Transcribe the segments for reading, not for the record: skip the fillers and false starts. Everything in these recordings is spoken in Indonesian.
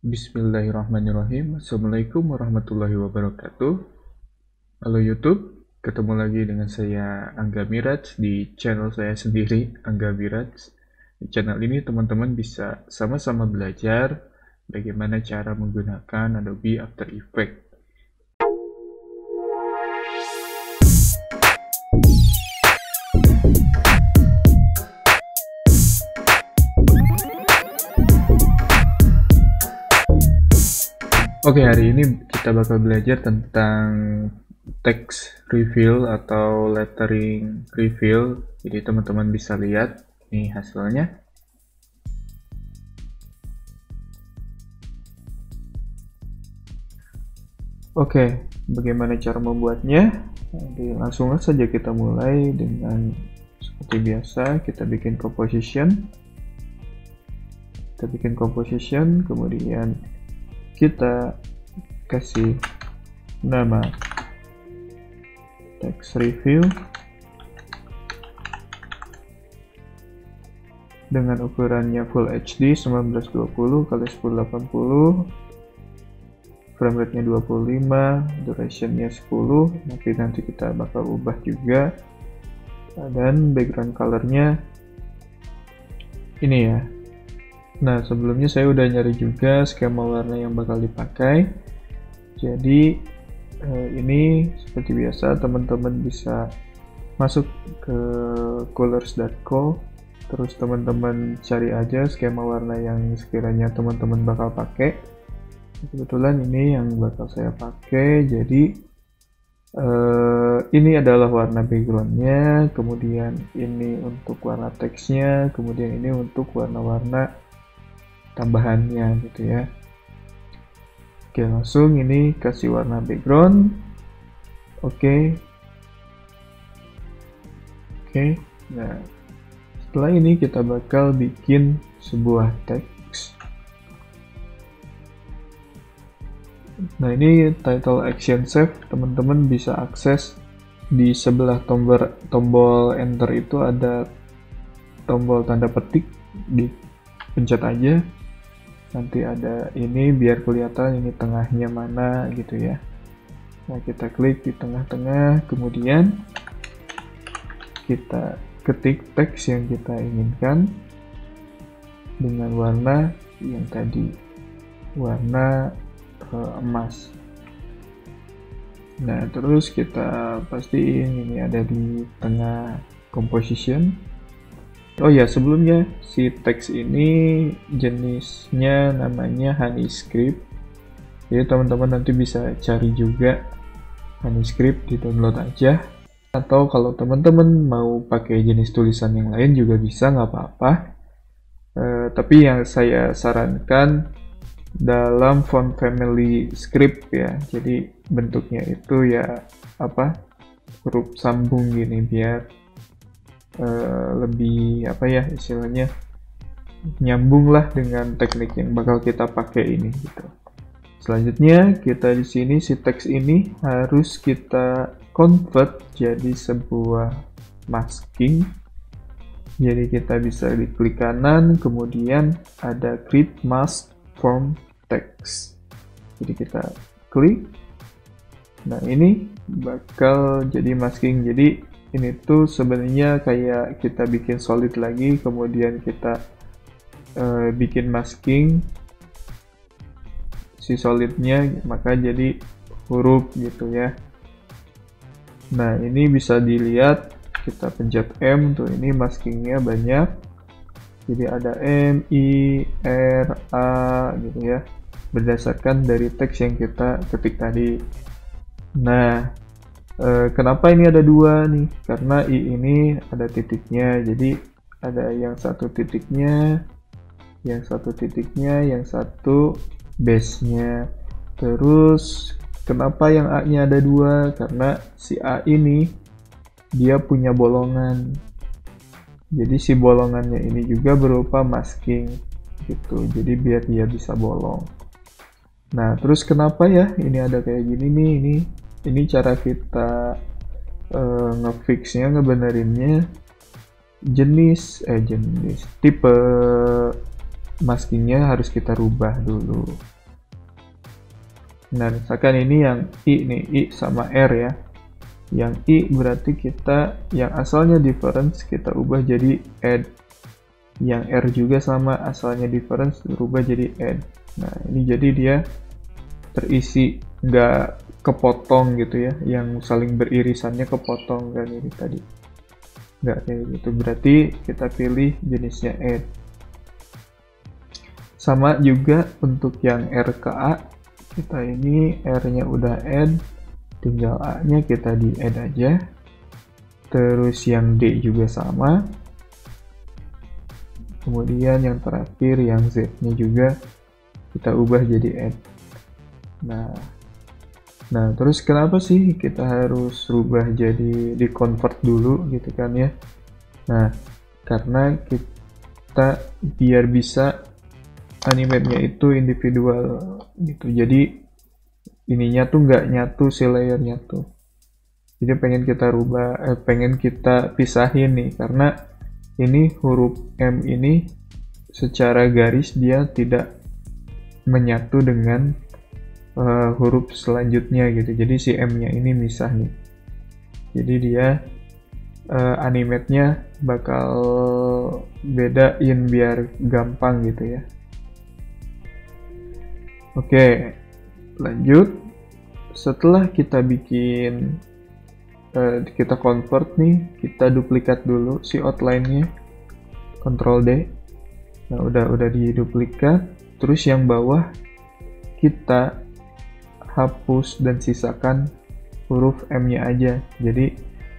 Bismillahirrahmanirrahim. Assalamualaikum warahmatullahi wabarakatuh. Halo YouTube, ketemu lagi dengan saya Angga Miraj di channel saya sendiri, Angga Miraj. Di channel ini teman-teman bisa sama-sama belajar bagaimana cara menggunakan Adobe After Effects. Oke, hari ini kita bakal belajar tentang text reveal atau lettering reveal. Jadi teman-teman bisa lihat ini hasilnya. Oke, bagaimana cara membuatnya? Jadi langsung saja kita mulai dengan seperti biasa, kita bikin composition. Kemudian kita kasih nama text review dengan ukurannya Full HD 1920 x 1080, frame rate-nya 25, duration-nya 10, nanti kita bakal ubah juga, dan background color-nya ini ya. Nah, sebelumnya saya udah nyari juga skema warna yang bakal dipakai. Jadi ini seperti biasa teman-teman bisa masuk ke colors.co, terus teman-teman cari aja skema warna yang sekiranya teman-teman bakal pakai. Kebetulan ini yang bakal saya pakai, jadi ini adalah warna backgroundnya, kemudian ini untuk warna teksnya, kemudian ini untuk warna-warna tambahannya gitu ya. Oke, langsung ini kasih warna background. Oke, nah setelah ini kita bakal bikin sebuah teks. Nah, ini title action save, teman-teman bisa akses di sebelah tombol enter itu ada tombol tanda petik, dipencet aja. Nanti ada ini biar kelihatan ini tengahnya mana gitu ya. Nah, kita klik di tengah-tengah, kemudian kita ketik teks yang kita inginkan dengan warna yang tadi, warna emas. Nah, terus kita pastiin ini ada di tengah composition. Oh ya, sebelumnya si teks ini jenisnya namanya HoneyScript. Jadi teman-teman nanti bisa cari juga HoneyScript, di download aja. Atau kalau teman-teman mau pakai jenis tulisan yang lain juga bisa, nggak apa-apa. Tapi yang saya sarankan dalam font family script ya. Jadi bentuknya itu ya huruf sambung gini biar lebih istilahnya nyambung lah dengan teknik yang bakal kita pakai ini gitu. Selanjutnya kita di sini si teks ini harus kita convert jadi sebuah masking. Jadi kita bisa diklik kanan, kemudian ada create mask from text. Jadi kita klik. Nah, ini bakal jadi masking. Jadi ini tuh sebenarnya kayak kita bikin solid lagi, kemudian kita bikin masking si solidnya, maka jadi huruf gitu ya. Nah, ini bisa dilihat, kita pencet M tuh, ini maskingnya banyak. Jadi ada M, I, R, A gitu ya, berdasarkan dari teks yang kita ketik tadi. Nah, kenapa ini ada dua nih? Karena I ini ada titiknya, jadi ada yang satu titiknya, yang satu base-nya. Terus kenapa yang A-nya ada dua? Karena si A ini dia punya bolongan, jadi si bolongannya ini juga berupa masking gitu, jadi biar dia bisa bolong. Nah, terus kenapa ya ini ada kayak gini nih? Ini cara kita ngefixnya, ngebenerinnya. Jenis tipe maskingnya harus kita rubah dulu. Nah, misalkan ini yang I nih, I sama R ya. Yang I berarti kita yang asalnya difference kita ubah jadi add. Yang R juga sama, asalnya difference berubah jadi add. Nah, ini jadi dia terisi, nggak kepotong gitu ya, yang saling beririsannya kepotong kan ini tadi. Nggak kayak gitu, berarti kita pilih jenisnya add. Sama juga untuk yang R ke A, kita ini R-nya udah add, tinggal A-nya kita di add aja. Terus yang D juga sama. Kemudian yang terakhir yang Z-nya juga kita ubah jadi add. Nah, terus kenapa sih kita harus rubah jadi di convert dulu gitu kan ya? Nah, karena kita biar bisa animate-nya itu individual gitu. Jadi ininya tuh nggak nyatu si layernya tuh. Jadi pengen kita pisahin nih, karena ini huruf M ini secara garis dia tidak menyatu dengan huruf selanjutnya gitu. Jadi si M-nya ini misah nih. Jadi dia animate-nya bakal bedain biar gampang gitu ya. Oke, lanjut. Setelah kita bikin kita convert nih, kita duplikat dulu si outline-nya, Ctrl D. Nah, udah diduplikat. Terus yang bawah kita hapus dan sisakan huruf M-nya aja. Jadi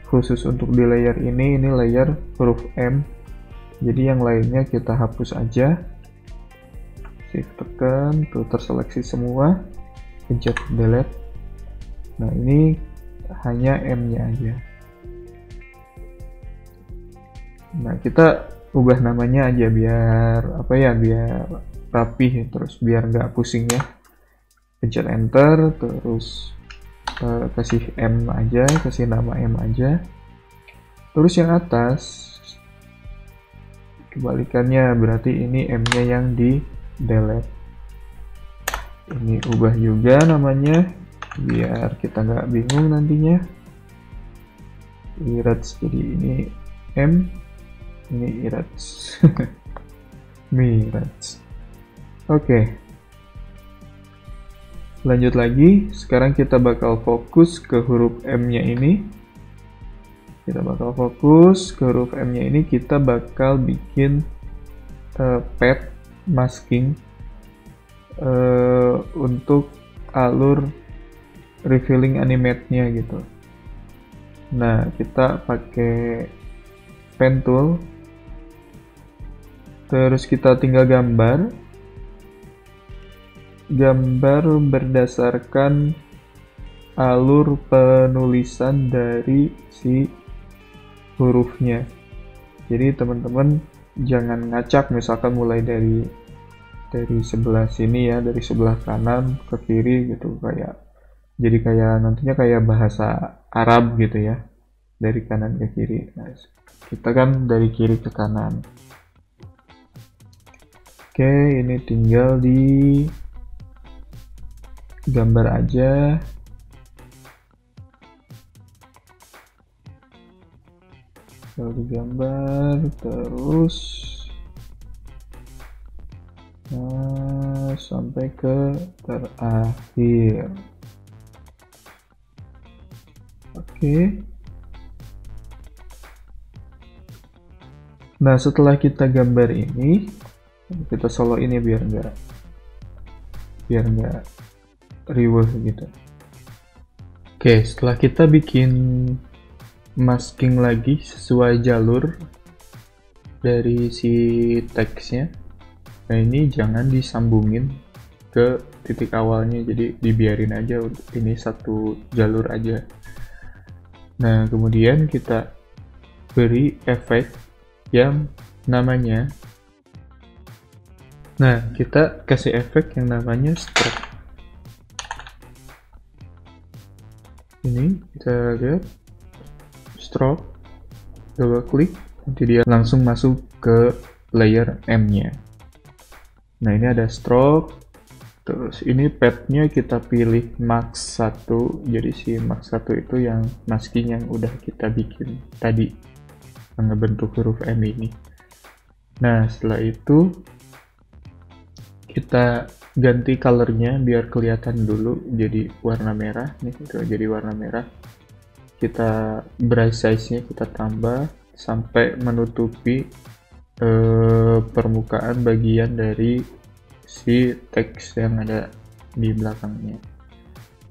khusus untuk di layer ini layer huruf M. Jadi yang lainnya kita hapus aja. Shift tekan, tuh terseleksi semua. Pencet delete. Nah, ini hanya M-nya aja. Nah, kita ubah namanya aja biar biar rapih, terus biar nggak pusing ya. Pencet enter, terus kasih M aja, kasih nama M aja. Terus yang atas kebalikannya, berarti ini M-nya yang di delete. Ini ubah juga namanya biar kita nggak bingung nantinya. Mirage, jadi ini M, ini Mirage. Mirage. Oke. Lanjut lagi, sekarang kita bakal fokus ke huruf M-nya ini. Kita bakal fokus ke huruf M-nya ini, kita bakal bikin path masking untuk alur revealing animate-nya gitu. Nah, kita pakai pen tool, terus kita tinggal gambar berdasarkan alur penulisan dari si hurufnya. Jadi teman-teman jangan ngacak, misalkan mulai dari sebelah sini ya, dari sebelah kanan ke kiri gitu, jadi kayak nantinya kayak bahasa Arab gitu ya, dari kanan ke kiri. Nah, kita kan dari kiri ke kanan. Oke, ini tinggal di gambar aja. Tinggal digambar terus sampai ke terakhir. Oke. Nah, setelah kita gambar ini, kita solo ini biar nggak riweh gitu. Oke, setelah kita bikin masking lagi sesuai jalur dari si teksnya, nah ini jangan disambungin ke titik awalnya, jadi dibiarin aja, ini satu jalur aja. Nah, kemudian kita beri efek yang namanya, kita kasih efek yang namanya stroke. Ini kita lihat stroke, double klik, nanti dia langsung masuk ke layer M-nya. Nah, ini ada stroke, Terus ini padnya kita pilih max 1, jadi si max 1 itu yang masking yang udah kita bikin tadi, yang ngebentuk huruf M ini. Nah setelah itu kita ganti colornya biar kelihatan dulu jadi warna merah nih, itu jadi warna merah. Kita brush size-nya kita tambah sampai menutupi permukaan bagian dari si teks yang ada di belakangnya.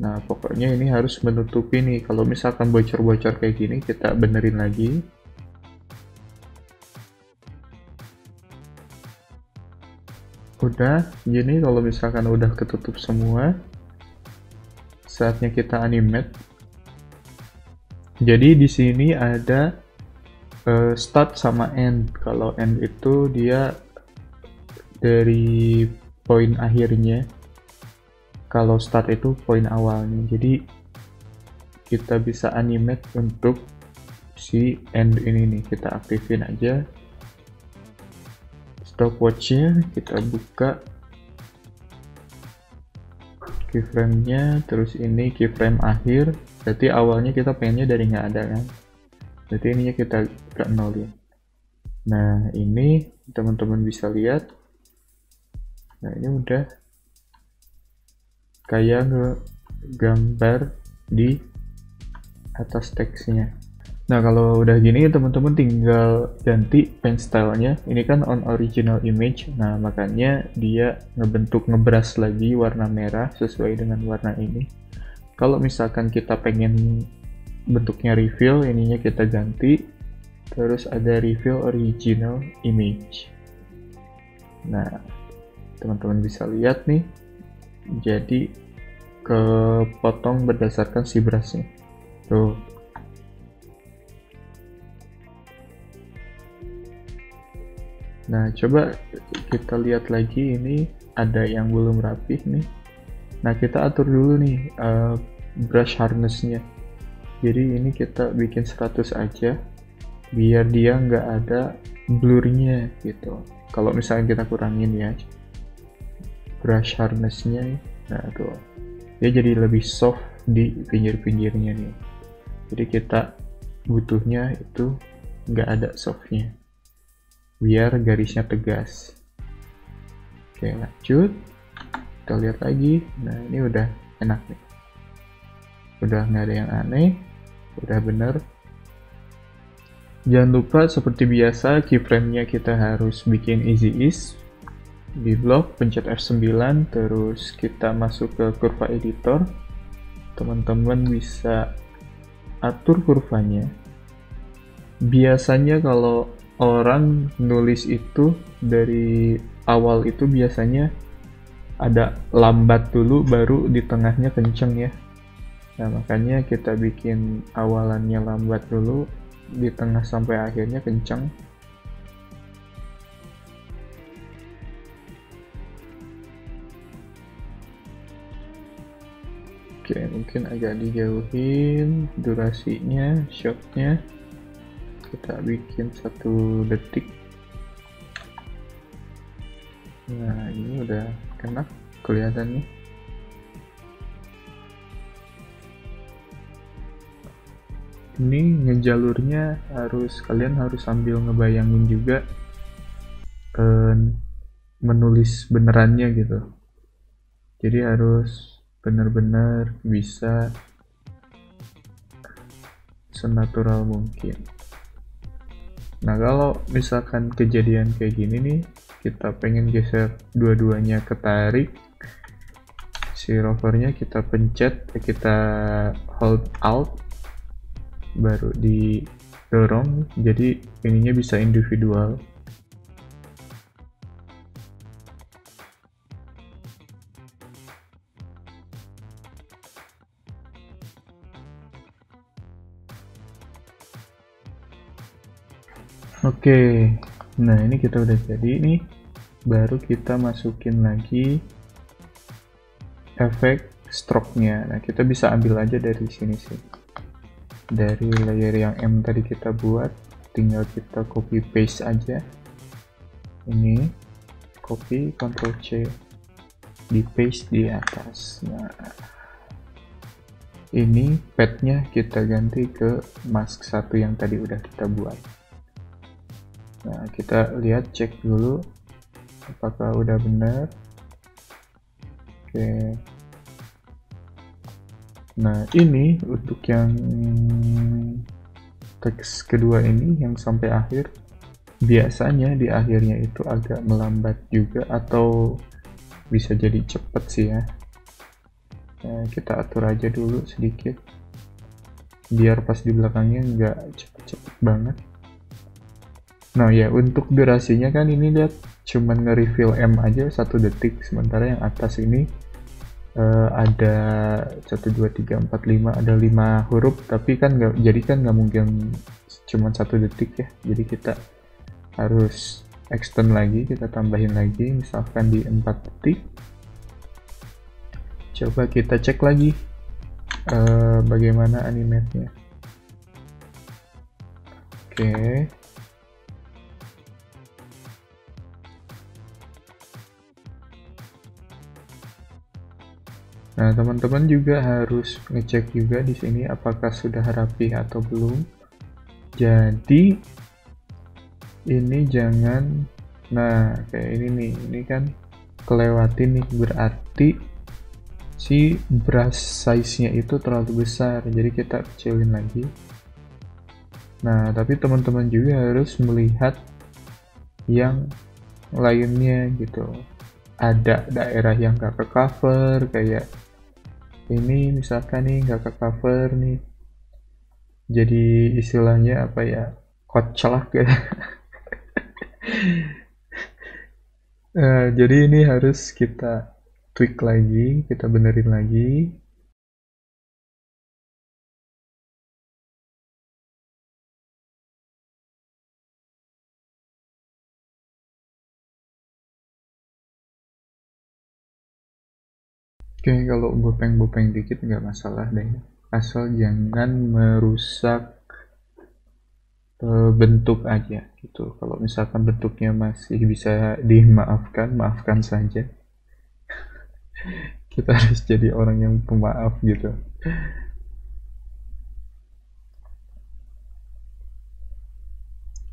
Nah pokoknya ini harus menutupi nih, kalau misalkan bocor-bocor kayak gini kita benerin lagi. Udah gini, kalau misalkan udah ketutup semua, saatnya kita animate. Jadi di sini ada start sama end. Kalau end itu dia dari poin akhirnya, kalau start itu poin awalnya. Jadi kita bisa animate untuk si end ini nih, kita aktifin aja stopwatch-nya, kita buka keyframe-nya, terus ini keyframe akhir, berarti awalnya kita pengennya dari nggak ada kan, berarti ininya kita ke nol ya. Nah ini teman-teman bisa lihat, nah ini udah kayak gambar di atas teksnya. Nah kalau udah gini teman-teman tinggal ganti pen style-nya. Ini kan on original image, nah makanya dia ngebrush lagi warna merah sesuai dengan warna ini. Kalau misalkan kita pengen bentuknya reveal, ininya kita ganti, terus ada reveal original image. Nah teman-teman bisa lihat nih, jadi kepotong berdasarkan si brushnya tuh. Nah coba kita lihat lagi, ini ada yang belum rapih nih. Nah kita atur dulu nih brush hardness-nya. Jadi ini kita bikin 100 aja biar dia nggak ada blurnya gitu. Kalau misalnya kita kurangin ya brush hardness-nya, nah tuh dia jadi lebih soft di pinggir-pinggirnya nih. Jadi kita butuhnya itu nggak ada softnya biar garisnya tegas. Oke lanjut, kita lihat lagi. Nah ini udah enak nih, udah nggak ada yang aneh, udah bener. Jangan lupa seperti biasa keyframe-nya kita harus bikin easy ease. Di blok pencet F9, terus kita masuk ke kurva editor. Teman-teman bisa atur kurvanya. Biasanya kalau orang nulis itu dari awal itu biasanya ada lambat dulu baru di tengahnya kenceng ya. Nah makanya kita bikin awalannya lambat dulu, di tengah sampai akhirnya kenceng. Oke mungkin agak dijauhin durasinya, shotnya kita bikin 1 detik. Nah ini udah enak kelihatannya. Ini ngejalurnya kalian harus sambil ngebayangin juga menulis benerannya gitu. Jadi harus benar-benar bisa senatural mungkin. Nah kalau misalkan kejadian kayak gini nih, kita pengen geser dua-duanya ketarik, si rovernya kita pencet, kita hold alt, baru didorong, jadi ininya bisa individual. Oke, nah ini kita udah jadi nih, baru kita masukin lagi efek stroke-nya. Nah kita bisa ambil aja dari sini sih, dari layer yang M tadi kita buat, tinggal kita copy paste aja. Ini copy, Ctrl C, di paste di atas. Nah, ini padnya kita ganti ke mask 1 yang tadi udah kita buat. Nah, kita lihat, cek dulu apakah udah benar. Oke. Nah, ini untuk yang teks kedua ini yang sampai akhir, biasanya di akhirnya itu agak melambat juga atau bisa jadi cepet sih ya. Nah, kita atur aja dulu sedikit biar pas di belakangnya nggak cepet-cepet banget. Nah ya, untuk durasinya kan ini lihat cuman nge-refill M aja 1 detik, sementara yang atas ini ada 1 2 3 4 5, ada 5 huruf, tapi kan nggak, jadi kan nggak mungkin cuman 1 detik ya, jadi kita harus extend lagi, kita tambahin lagi misalkan di 4 detik. Coba kita cek lagi bagaimana animate-nya. Oke. Nah, teman-teman juga harus ngecek juga di sini apakah sudah rapi atau belum. Jadi ini jangan, nah kayak ini nih, ini kan kelewatin nih, berarti si brush size-nya itu terlalu besar, jadi kita kecilin lagi. Nah, tapi teman-teman juga harus melihat yang lainnya gitu. Ada daerah yang gak ke cover, kayak ini misalkan nih gak ke cover nih, jadi istilahnya apa ya, koclak ya. Jadi ini harus kita tweak lagi, kita benerin lagi. Oke, kalau bopeng-bopeng dikit nggak masalah deh, asal jangan merusak bentuk aja gitu. Kalau misalkan bentuknya masih bisa dimaafkan, maafkan saja. Kita harus jadi orang yang pemaaf gitu.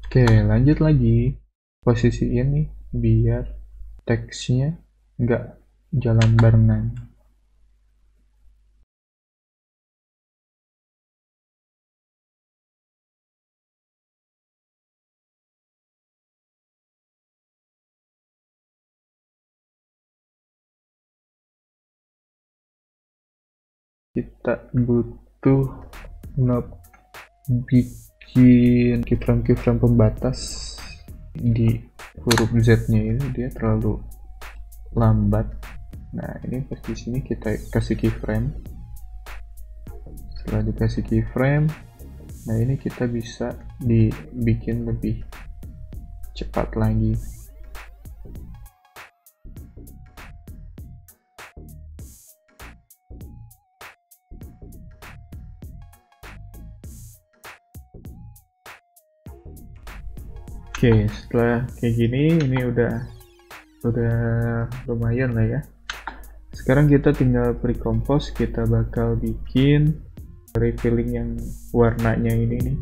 Oke, lanjut lagi. Posisiin nih biar teksnya nggak jalan barengan. Kita butuh bikin keyframe pembatas di huruf Z nya ini, dia terlalu lambat. Nah, ini pas di sini kita kasih keyframe. Setelah dikasih keyframe, nah ini kita bisa dibikin lebih cepat lagi. Oke, setelah kayak gini, ini udah lumayan lah ya. Sekarang kita tinggal pre-compose, kita bakal bikin refilling yang warnanya ini nih.